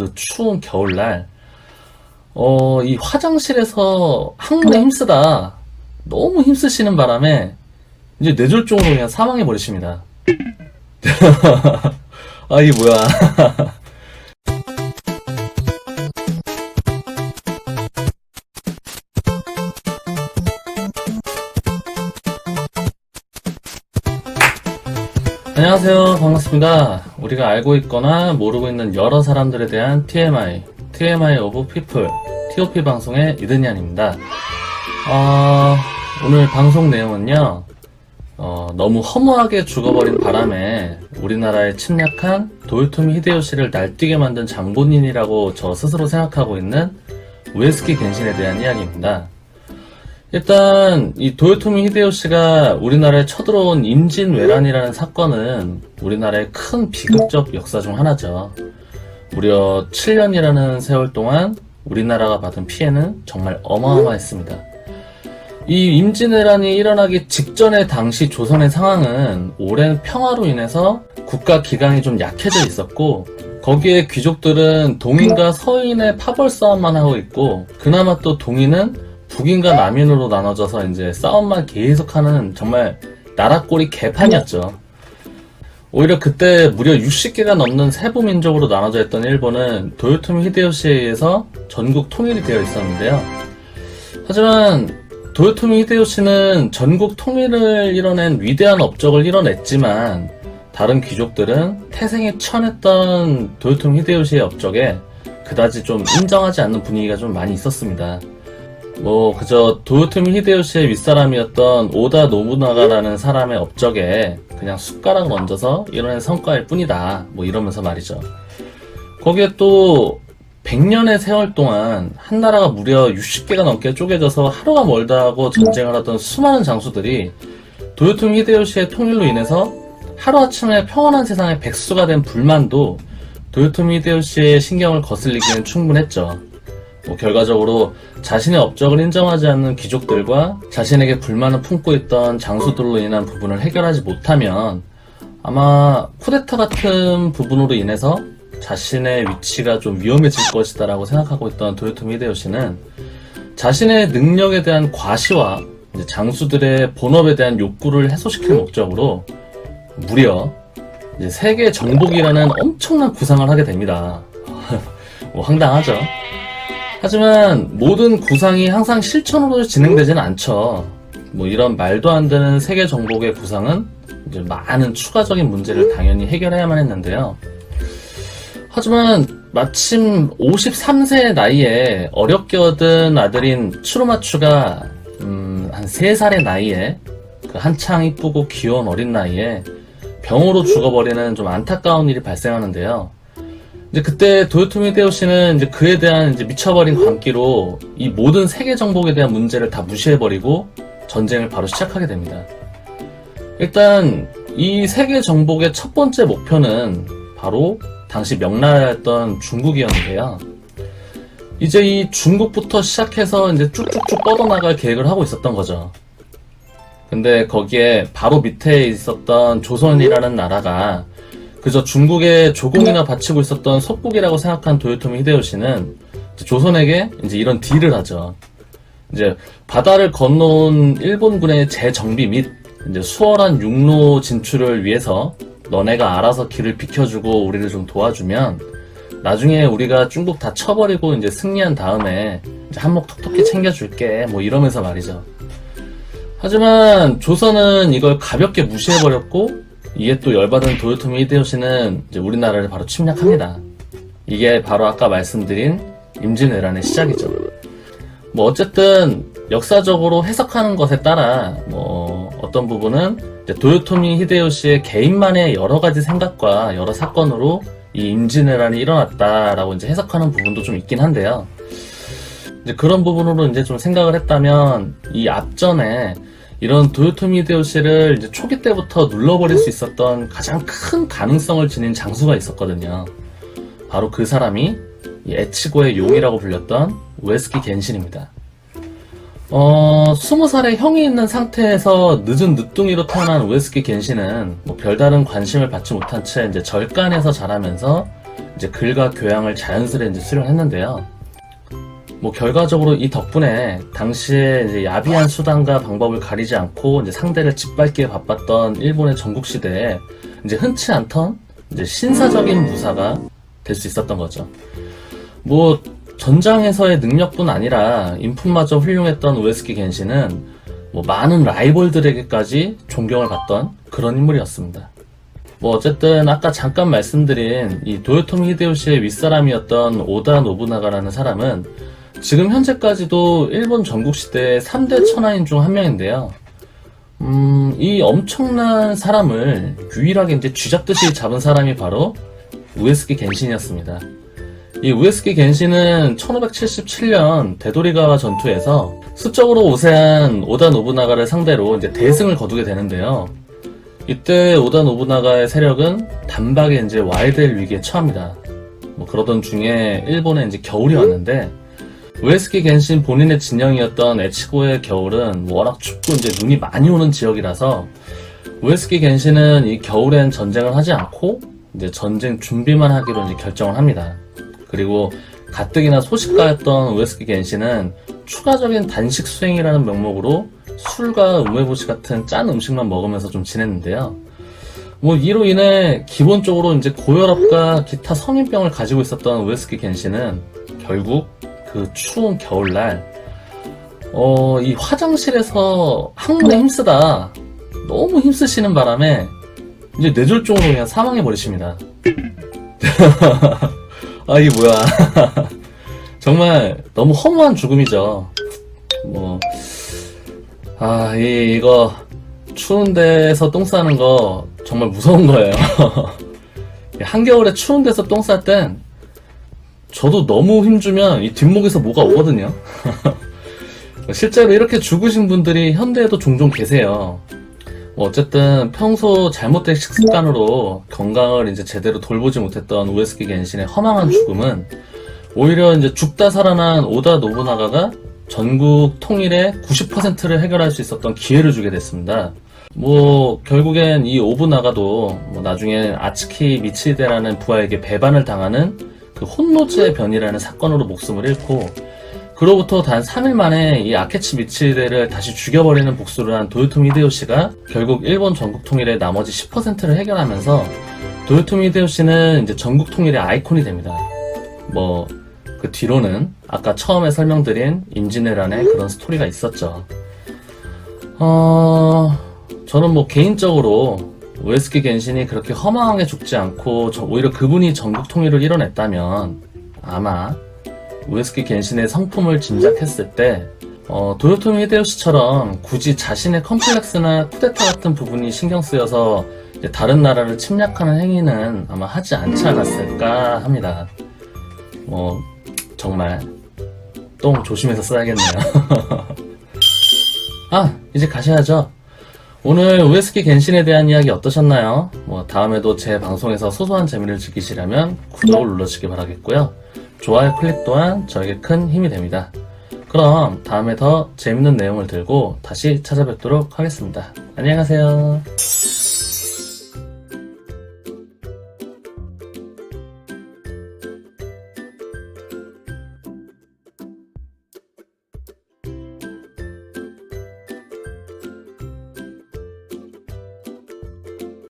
그 추운 겨울날, 이 화장실에서 항문에 힘쓰다 너무 힘쓰시는 바람에 이제 뇌졸중으로 그냥 사망해 버리십니다. 아, 이게 뭐야. 안녕하세요. 반갑습니다. 우리가 알고 있거나 모르고 있는 여러 사람들에 대한 TMI of People, TOP 방송의 이든յան입니다. 오늘 방송 내용은요, 너무 허무하게 죽어버린 바람에 우리나라에 침략한 도요토미 히데요시를 날뛰게 만든 장본인이라고 저 스스로 생각하고 있는 우에스키 겐신에 대한 이야기입니다. 일단 이 도요토미 히데요시가 우리나라에 쳐들어온 임진왜란이라는 사건은 우리나라의 큰 비극적 역사 중 하나죠. 무려 7년이라는 세월 동안 우리나라가 받은 피해는 정말 어마어마했습니다. 이 임진왜란이 일어나기 직전의 당시 조선의 상황은 오랜 평화로 인해서 국가 기강이 좀 약해져 있었고, 거기에 귀족들은 동인과 서인의 파벌 싸움만 하고 있고, 그나마 또 동인은 북인과 남인으로 나눠져서 이제 싸움만 계속하는 정말 나라꼴이 개판이었죠. 오히려 그때 무려 60개가 넘는 세부 민족으로 나눠져 있던 일본은 도요토미 히데요시에 의해서 전국 통일이 되어 있었는데요. 하지만 도요토미 히데요시는 전국 통일을 이뤄낸 위대한 업적을 이뤄냈지만, 다른 귀족들은 태생에 천했던 도요토미 히데요시의 업적에 그다지 좀 인정하지 않는 분위기가 좀 많이 있었습니다. 그저 도요토미 히데요시의 윗사람이었던 오다 노부나가라는 사람의 업적에 그냥 숟가락을 얹어서 이뤄낸 성과일 뿐이다, 이러면서 말이죠. 거기에 또 100년의 세월 동안 한 나라가 무려 60개가 넘게 쪼개져서 하루가 멀다고 전쟁을 하던 수많은 장수들이 도요토미 히데요시의 통일로 인해서 하루아침에 평온한 세상에 백수가 된 불만도 도요토미 히데요시의 신경을 거슬리기엔 충분했죠. 결과적으로 자신의 업적을 인정하지 않는 귀족들과 자신에게 불만을 품고 있던 장수들로 인한 부분을 해결하지 못하면 아마 쿠데타 같은 부분으로 인해서 자신의 위치가 좀 위험해질 것이다 라고 생각하고 있던 도요토미 히데요시는 자신의 능력에 대한 과시와 장수들의 본업에 대한 욕구를 해소시킬 목적으로 무려 세계 정복이라는 엄청난 구상을 하게 됩니다. 황당하죠. 하지만 모든 구상이 항상 실천으로 진행되지는 않죠. 이런 말도 안 되는 세계 정복의 구상은 이제 많은 추가적인 문제를 당연히 해결해야만 했는데요. 하지만 마침 53세의 나이에 어렵게 얻은 아들인 추루마추가 한 3살의 나이에 그 한창 이쁘고 귀여운 어린 나이에 병으로 죽어버리는 좀 안타까운 일이 발생하는데요. 이제 그때 도요토미 히데요시는 이제 그에 대한 미쳐버린 광기로 이 모든 세계 정복에 대한 문제를 다 무시해버리고 전쟁을 바로 시작하게 됩니다. 일단 이 세계 정복의 첫 번째 목표는 바로 당시 명나라였던 중국이었는데요. 이제 이 중국부터 시작해서 이제 쭉쭉쭉 뻗어나갈 계획을 하고 있었던 거죠. 근데 거기에 바로 밑에 있었던 조선이라는 나라가 그저 중국의 조공이나 바치고 있었던 속국이라고 생각한 도요토미 히데요시는 조선에게 이제 이런 딜을 하죠. 이제 바다를 건너온 일본군의 재정비 및 이제 수월한 육로 진출을 위해서 너네가 알아서 길을 비켜주고 우리를 좀 도와주면 나중에 우리가 중국 다 쳐버리고 이제 승리한 다음에 이제 한몫 톡톡히 챙겨줄게, 이러면서 말이죠. 하지만 조선은 이걸 가볍게 무시해버렸고, 이에 또 열받은 도요토미 히데요시는 이제 우리나라를 바로 침략합니다. 이게 바로 아까 말씀드린 임진왜란의 시작이죠. 어쨌든 역사적으로 해석하는 것에 따라 어떤 부분은 이제 도요토미 히데요시의 개인만의 여러 가지 생각과 여러 사건으로 이 임진왜란이 일어났다라고 이제 해석하는 부분도 좀 있긴 한데요. 이제 그런 부분으로 이제 좀 생각을 했다면 이 앞전에 이런 도요토미 히데요시를 이제 초기 때부터 눌러버릴 수 있었던 가장 큰 가능성을 지닌 장수가 있었거든요. 바로 그 사람이 이 에치고의 용이라고 불렸던 우에스키 겐신입니다. 20살의 형이 있는 상태에서 늦은 늦둥이로 태어난 우에스키 겐신은 별다른 관심을 받지 못한 채 이제 절간에서 자라면서 이제 글과 교양을 자연스레 이제 수련했는데요. 뭐 결과적으로 이 덕분에 당시에 이제 야비한 수단과 방법을 가리지 않고 이제 상대를 짓밟기에 바빴던 일본의 전국시대에 이제 흔치 않던 이제 신사적인 무사가 될 수 있었던 거죠. 뭐 전장에서의 능력뿐 아니라 인품마저 훌륭했던 우에스키 겐시는 뭐 많은 라이벌들에게까지 존경을 받던 그런 인물이었습니다. 뭐 어쨌든 아까 잠깐 말씀드린 이 도요토미 히데요시의 윗사람이었던 오다 노부나가라는 사람은 지금 현재까지도 일본 전국시대의 3대 천하인 중 한 명인데요. 이 엄청난 사람을 유일하게 이제 쥐잡듯이 잡은 사람이 바로 우에스키 겐신이었습니다. 이 우에스키 겐신은 1577년 데도리가와 전투에서 수적으로 우세한 오다 노부나가를 상대로 이제 대승을 거두게 되는데요. 이때 오다 노부나가의 세력은 단박에 이제 와해될 위기에 처합니다. 뭐 그러던 중에 일본에 이제 겨울이 왔는데 우에스키 겐신 본인의 진영이었던 에치고의 겨울은 워낙 춥고 이제 눈이 많이 오는 지역이라서 우에스키 겐신은 이 겨울엔 전쟁을 하지 않고 이제 전쟁 준비만 하기로 이제 결정을 합니다. 그리고 가뜩이나 소식가였던 우에스키 겐신은 추가적인 단식 수행이라는 명목으로 술과 우메보시 같은 짠 음식만 먹으면서 좀 지냈는데요. 뭐 이로 인해 기본적으로 이제 고혈압과 기타 성인병을 가지고 있었던 우에스키 겐신은 결국 그 추운 겨울날 이 화장실에서 항문에 힘쓰다 너무 힘쓰시는 바람에 이제 뇌졸중으로 그냥 사망해 버리십니다. 아 이게 뭐야. 정말 너무 허무한 죽음이죠. 이거 추운 데서 똥 싸는 거 정말 무서운 거예요. 한겨울에 추운 데서 똥 쌀 땐 저도 너무 힘주면 이 뒷목에서 뭐가 오거든요. 실제로 이렇게 죽으신 분들이 현대에도 종종 계세요. 어쨌든 평소 잘못된 식습관으로 건강을 이제 제대로 돌보지 못했던 우에스키 겐신의 허망한 죽음은 오히려 이제 죽다 살아난 오다 노부나가가 전국 통일의 90%를 해결할 수 있었던 기회를 주게 됐습니다. 뭐 결국엔 이 오부나가도 뭐 나중에 아츠키 미치히데라는 부하에게 배반을 당하는 그 혼노즈의 변이라는 사건으로 목숨을 잃고 그로부터 단 3일 만에 이 아케치 미치히데를 다시 죽여버리는 복수를 한 도요토미 히데요시가 결국 일본 전국 통일의 나머지 10%를 해결하면서 도요토미 히데요시는 이제 전국 통일의 아이콘이 됩니다. 뭐 그 뒤로는 아까 처음에 설명드린 임진왜란의 그런 스토리가 있었죠. 저는 뭐 개인적으로 우에스키 겐신이 그렇게 허망하게 죽지 않고 오히려 그분이 전국 통일을 이뤄냈다면 아마 우에스키 겐신의 성품을 짐작했을 때 도요토미 히데요시처럼 굳이 자신의 컴플렉스나 쿠데타 같은 부분이 신경 쓰여서 이제 다른 나라를 침략하는 행위는 아마 하지 않지 않았을까 합니다. 정말 똥 조심해서 써야겠네요. 이제 가셔야죠. 오늘 우에스키 겐신에 대한 이야기 어떠셨나요? 다음에도 제 방송에서 소소한 재미를 즐기시려면 구독을 눌러주시기 바라겠고요. 좋아요 클릭 또한 저에게 큰 힘이 됩니다. 그럼 다음에 더 재밌는 내용을 들고 다시 찾아뵙도록 하겠습니다. 안녕히 가세요.